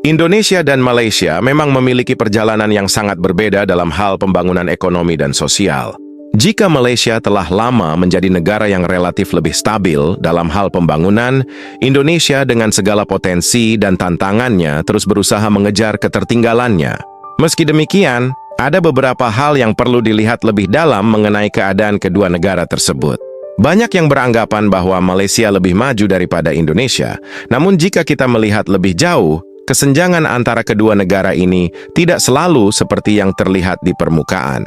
Indonesia dan Malaysia memang memiliki perjalanan yang sangat berbeda dalam hal pembangunan ekonomi dan sosial. Jika Malaysia telah lama menjadi negara yang relatif lebih stabil dalam hal pembangunan, Indonesia dengan segala potensi dan tantangannya terus berusaha mengejar ketertinggalannya. Meski demikian, ada beberapa hal yang perlu dilihat lebih dalam mengenai keadaan kedua negara tersebut. Banyak yang beranggapan bahwa Malaysia lebih maju daripada Indonesia, namun jika kita melihat lebih jauh, kesenjangan antara kedua negara ini tidak selalu seperti yang terlihat di permukaan.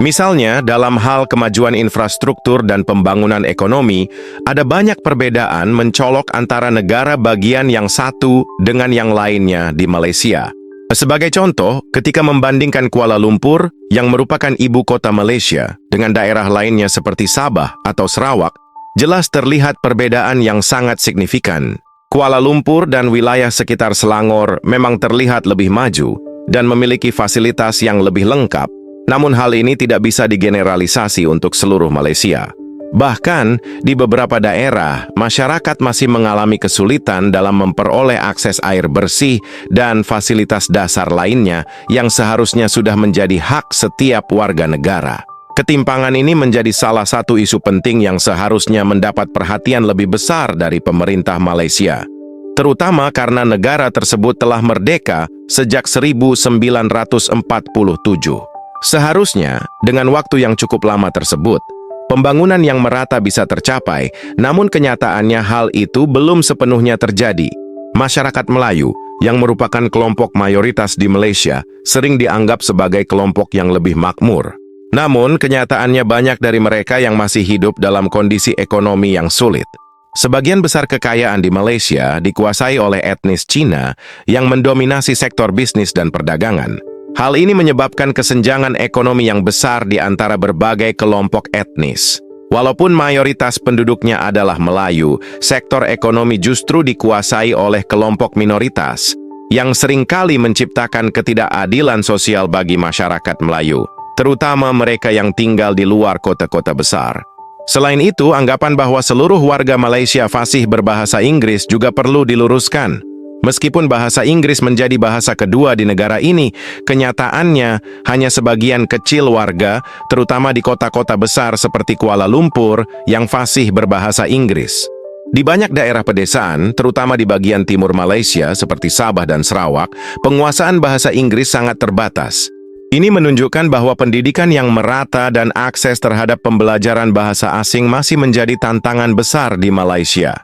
Misalnya, dalam hal kemajuan infrastruktur dan pembangunan ekonomi, ada banyak perbedaan mencolok antara negara bagian yang satu dengan yang lainnya di Malaysia. Sebagai contoh, ketika membandingkan Kuala Lumpur, yang merupakan ibu kota Malaysia, dengan daerah lainnya seperti Sabah atau Sarawak, jelas terlihat perbedaan yang sangat signifikan. Kuala Lumpur dan wilayah sekitar Selangor memang terlihat lebih maju dan memiliki fasilitas yang lebih lengkap. Namun hal ini tidak bisa digeneralisasi untuk seluruh Malaysia. Bahkan, di beberapa daerah, masyarakat masih mengalami kesulitan dalam memperoleh akses air bersih dan fasilitas dasar lainnya yang seharusnya sudah menjadi hak setiap warga negara. Ketimpangan ini menjadi salah satu isu penting yang seharusnya mendapat perhatian lebih besar dari pemerintah Malaysia, terutama karena negara tersebut telah merdeka sejak 1947. Seharusnya, dengan waktu yang cukup lama tersebut, pembangunan yang merata bisa tercapai, namun kenyataannya hal itu belum sepenuhnya terjadi. Masyarakat Melayu, yang merupakan kelompok mayoritas di Malaysia, sering dianggap sebagai kelompok yang lebih makmur. Namun, kenyataannya banyak dari mereka yang masih hidup dalam kondisi ekonomi yang sulit. Sebagian besar kekayaan di Malaysia dikuasai oleh etnis Cina yang mendominasi sektor bisnis dan perdagangan. Hal ini menyebabkan kesenjangan ekonomi yang besar di antara berbagai kelompok etnis. Walaupun mayoritas penduduknya adalah Melayu, sektor ekonomi justru dikuasai oleh kelompok minoritas, yang seringkali menciptakan ketidakadilan sosial bagi masyarakat Melayu, terutama mereka yang tinggal di luar kota-kota besar. Selain itu, anggapan bahwa seluruh warga Malaysia fasih berbahasa Inggris juga perlu diluruskan. Meskipun bahasa Inggris menjadi bahasa kedua di negara ini, kenyataannya hanya sebagian kecil warga, terutama di kota-kota besar seperti Kuala Lumpur, yang fasih berbahasa Inggris. Di banyak daerah pedesaan, terutama di bagian timur Malaysia seperti Sabah dan Sarawak, penguasaan bahasa Inggris sangat terbatas. Ini menunjukkan bahwa pendidikan yang merata dan akses terhadap pembelajaran bahasa asing masih menjadi tantangan besar di Malaysia.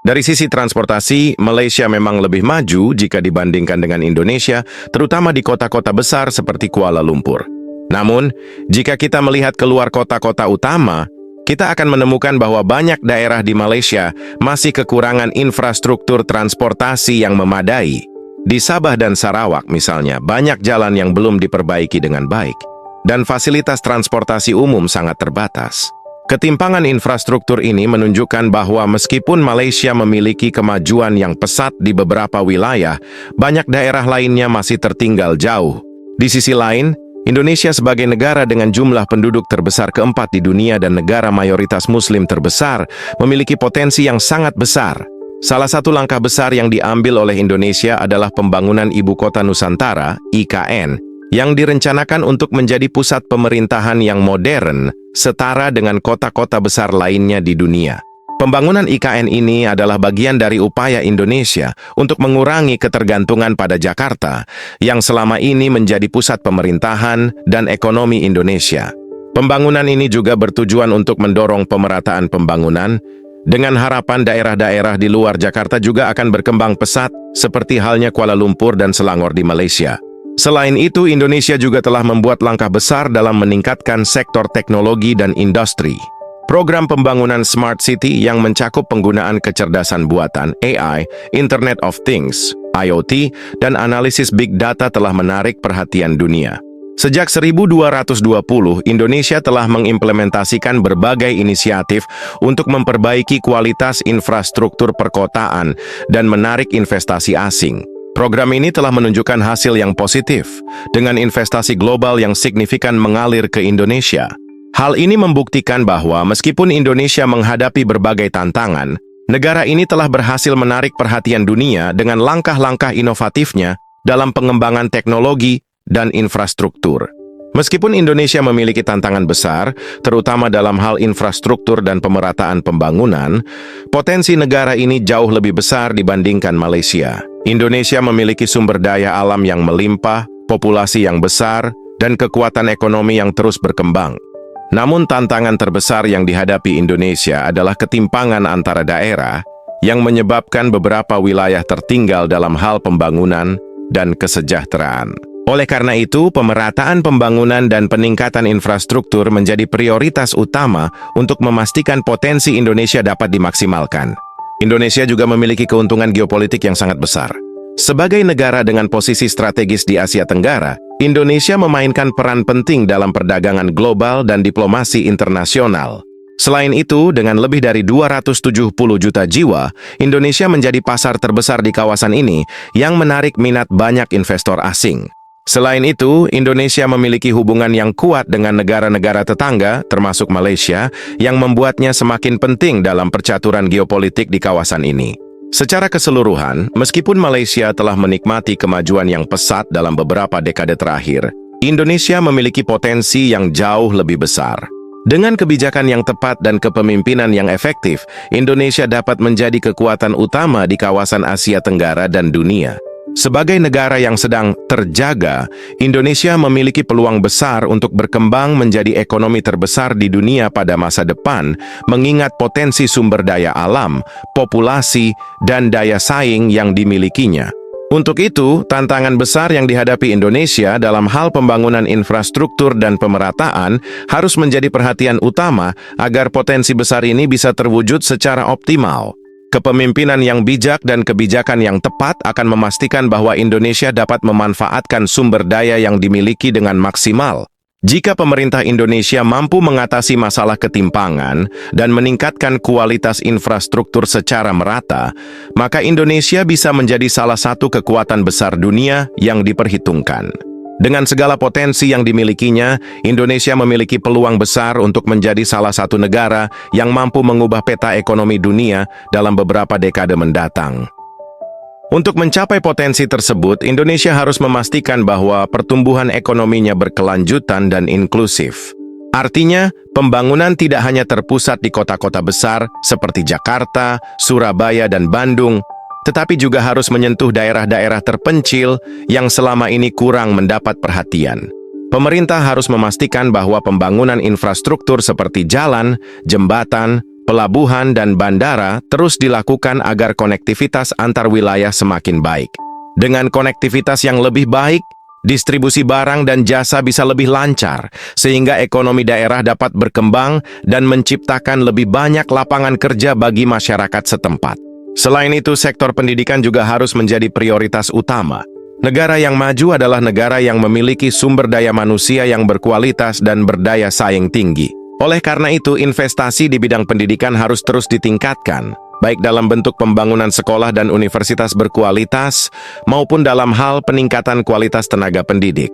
Dari sisi transportasi, Malaysia memang lebih maju jika dibandingkan dengan Indonesia, terutama di kota-kota besar seperti Kuala Lumpur. Namun, jika kita melihat keluar kota-kota utama, kita akan menemukan bahwa banyak daerah di Malaysia masih kekurangan infrastruktur transportasi yang memadai. Di Sabah dan Sarawak misalnya, banyak jalan yang belum diperbaiki dengan baik, dan fasilitas transportasi umum sangat terbatas. Ketimpangan infrastruktur ini menunjukkan bahwa meskipun Malaysia memiliki kemajuan yang pesat di beberapa wilayah, banyak daerah lainnya masih tertinggal jauh. Di sisi lain, Indonesia sebagai negara dengan jumlah penduduk terbesar keempat di dunia dan negara mayoritas Muslim terbesar, memiliki potensi yang sangat besar. Salah satu langkah besar yang diambil oleh Indonesia adalah pembangunan Ibu Kota Nusantara, IKN, yang direncanakan untuk menjadi pusat pemerintahan yang modern, setara dengan kota-kota besar lainnya di dunia. Pembangunan IKN ini adalah bagian dari upaya Indonesia untuk mengurangi ketergantungan pada Jakarta, yang selama ini menjadi pusat pemerintahan dan ekonomi Indonesia. Pembangunan ini juga bertujuan untuk mendorong pemerataan pembangunan, dengan harapan daerah-daerah di luar Jakarta juga akan berkembang pesat, seperti halnya Kuala Lumpur dan Selangor di Malaysia. Selain itu, Indonesia juga telah membuat langkah besar dalam meningkatkan sektor teknologi dan industri. Program pembangunan Smart City yang mencakup penggunaan kecerdasan buatan AI, Internet of Things, IoT, dan analisis Big Data telah menarik perhatian dunia. Sejak 1220, Indonesia telah mengimplementasikan berbagai inisiatif untuk memperbaiki kualitas infrastruktur perkotaan dan menarik investasi asing. Program ini telah menunjukkan hasil yang positif, dengan investasi global yang signifikan mengalir ke Indonesia. Hal ini membuktikan bahwa meskipun Indonesia menghadapi berbagai tantangan, Negara ini telah berhasil menarik perhatian dunia dengan langkah-langkah inovatifnya dalam pengembangan teknologi dan infrastruktur. Meskipun Indonesia memiliki tantangan besar, terutama dalam hal infrastruktur dan pemerataan pembangunan, potensi negara ini jauh lebih besar dibandingkan Malaysia. Indonesia memiliki sumber daya alam yang melimpah, populasi yang besar, dan kekuatan ekonomi yang terus berkembang. Namun tantangan terbesar yang dihadapi Indonesia adalah ketimpangan antara daerah yang menyebabkan beberapa wilayah tertinggal dalam hal pembangunan dan kesejahteraan. Oleh karena itu, pemerataan pembangunan dan peningkatan infrastruktur menjadi prioritas utama untuk memastikan potensi Indonesia dapat dimaksimalkan. Indonesia juga memiliki keuntungan geopolitik yang sangat besar. Sebagai negara dengan posisi strategis di Asia Tenggara, Indonesia memainkan peran penting dalam perdagangan global dan diplomasi internasional. Selain itu, dengan lebih dari 270 juta jiwa, Indonesia menjadi pasar terbesar di kawasan ini yang menarik minat banyak investor asing. Selain itu, Indonesia memiliki hubungan yang kuat dengan negara-negara tetangga, termasuk Malaysia, yang membuatnya semakin penting dalam percaturan geopolitik di kawasan ini. Secara keseluruhan, meskipun Malaysia telah menikmati kemajuan yang pesat dalam beberapa dekade terakhir, Indonesia memiliki potensi yang jauh lebih besar. Dengan kebijakan yang tepat dan kepemimpinan yang efektif, Indonesia dapat menjadi kekuatan utama di kawasan Asia Tenggara dan dunia. Sebagai negara yang sedang terjaga, Indonesia memiliki peluang besar untuk berkembang menjadi ekonomi terbesar di dunia pada masa depan, mengingat potensi sumber daya alam, populasi, dan daya saing yang dimilikinya. Untuk itu, tantangan besar yang dihadapi Indonesia dalam hal pembangunan infrastruktur dan pemerataan harus menjadi perhatian utama agar potensi besar ini bisa terwujud secara optimal. Kepemimpinan yang bijak dan kebijakan yang tepat akan memastikan bahwa Indonesia dapat memanfaatkan sumber daya yang dimiliki dengan maksimal. Jika pemerintah Indonesia mampu mengatasi masalah ketimpangan dan meningkatkan kualitas infrastruktur secara merata, maka Indonesia bisa menjadi salah satu kekuatan besar dunia yang diperhitungkan. Dengan segala potensi yang dimilikinya, Indonesia memiliki peluang besar untuk menjadi salah satu negara yang mampu mengubah peta ekonomi dunia dalam beberapa dekade mendatang. Untuk mencapai potensi tersebut, Indonesia harus memastikan bahwa pertumbuhan ekonominya berkelanjutan dan inklusif. Artinya, pembangunan tidak hanya terpusat di kota-kota besar seperti Jakarta, Surabaya, dan Bandung, tetapi juga harus menyentuh daerah-daerah terpencil yang selama ini kurang mendapat perhatian. Pemerintah harus memastikan bahwa pembangunan infrastruktur seperti jalan, jembatan, pelabuhan, dan bandara terus dilakukan agar konektivitas antar wilayah semakin baik. Dengan konektivitas yang lebih baik, distribusi barang dan jasa bisa lebih lancar, sehingga ekonomi daerah dapat berkembang dan menciptakan lebih banyak lapangan kerja bagi masyarakat setempat. Selain itu, sektor pendidikan juga harus menjadi prioritas utama. Negara yang maju adalah negara yang memiliki sumber daya manusia yang berkualitas dan berdaya saing tinggi. Oleh karena itu, investasi di bidang pendidikan harus terus ditingkatkan, baik dalam bentuk pembangunan sekolah dan universitas berkualitas, maupun dalam hal peningkatan kualitas tenaga pendidik.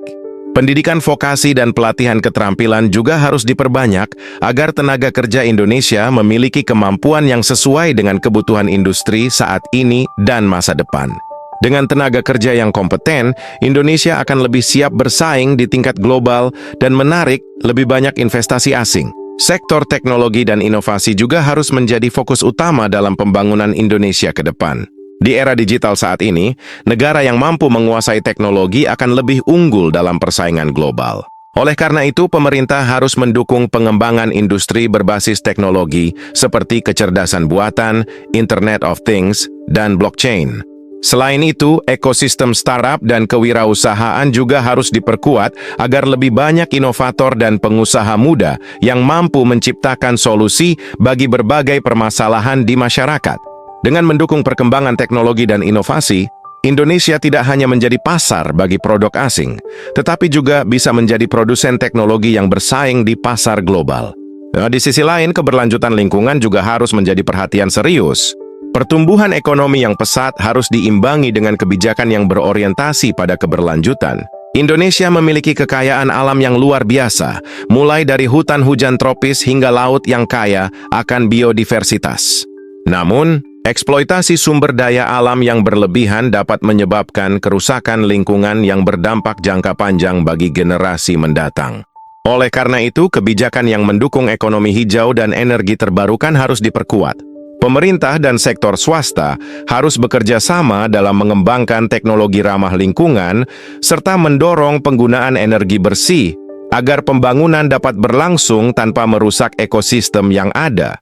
Pendidikan vokasi dan pelatihan keterampilan juga harus diperbanyak agar tenaga kerja Indonesia memiliki kemampuan yang sesuai dengan kebutuhan industri saat ini dan masa depan. Dengan tenaga kerja yang kompeten, Indonesia akan lebih siap bersaing di tingkat global dan menarik lebih banyak investasi asing. Sektor teknologi dan inovasi juga harus menjadi fokus utama dalam pembangunan Indonesia ke depan. Di era digital saat ini, negara yang mampu menguasai teknologi akan lebih unggul dalam persaingan global. Oleh karena itu, pemerintah harus mendukung pengembangan industri berbasis teknologi seperti kecerdasan buatan, Internet of Things, dan blockchain. Selain itu, ekosistem startup dan kewirausahaan juga harus diperkuat agar lebih banyak inovator dan pengusaha muda yang mampu menciptakan solusi bagi berbagai permasalahan di masyarakat. Dengan mendukung perkembangan teknologi dan inovasi, Indonesia tidak hanya menjadi pasar bagi produk asing, tetapi juga bisa menjadi produsen teknologi yang bersaing di pasar global. Di sisi lain, keberlanjutan lingkungan juga harus menjadi perhatian serius. Pertumbuhan ekonomi yang pesat harus diimbangi dengan kebijakan yang berorientasi pada keberlanjutan. Indonesia memiliki kekayaan alam yang luar biasa, mulai dari hutan hujan tropis hingga laut yang kaya akan biodiversitas. Namun, Eksploitasi sumber daya alam yang berlebihan dapat menyebabkan kerusakan lingkungan yang berdampak jangka panjang bagi generasi mendatang. Oleh karena itu, kebijakan yang mendukung ekonomi hijau dan energi terbarukan harus diperkuat. Pemerintah dan sektor swasta harus bekerja sama dalam mengembangkan teknologi ramah lingkungan serta mendorong penggunaan energi bersih agar pembangunan dapat berlangsung tanpa merusak ekosistem yang ada.